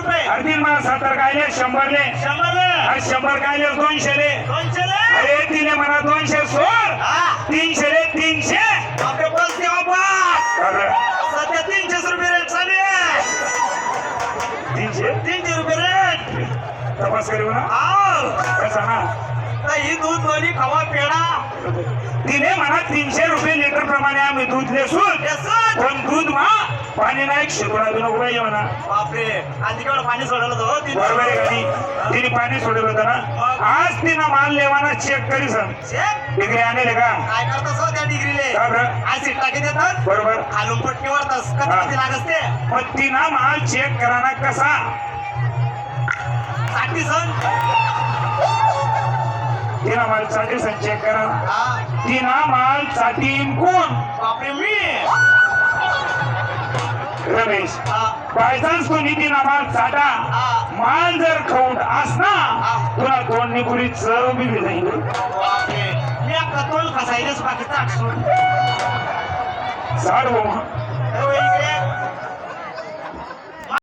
रुपये. अरे तीन मला 70 कायले 100ले 100. अरे 100 कायले 200ले 200. अरे तिने मला 200 सोड हा 300ले 300 आपले बस देवा बा. अरे सध्या 300 रुपये रेट चालू आहे. 300 300 रुपये रेट. तपास करू ना आओ कसा ना ही दूध लोणी खवा पेढा तिने म्हणा 300 रुपये लिटर प्रमाणे आम्ही दूध देसून बेसन. पण दूध मा पाणी नाही शेतोडा देऊ नको पाहिजे म्हणा बापरे आणि तिकडे पाणी सोडलं होतं बरोबर आहे का नाही? तिने पाणी सोडलं होतं ना आज तिनं माल लेवाना चेक करी सर शेफ डिग्री आणले का काय करतस हो त्या डिग्रीले का बरं? ऍसिड टाकी देतात बरोबर खालून पट्टी वरतस हा. किती लागत ते मग तिनं माल चेक कराना कसा 60 सन. तिनं माल साठी चेक करा हा तिनं माल साठी कोण बापरे मी रमेश हा बायचान्स कोणी तिनं माल चाटा हा माल जर खाऊन असना तुला दोन निपुरी चव बी जाईल बापरे मी आता तोल खसायलेच बाकी ताट सोड. साड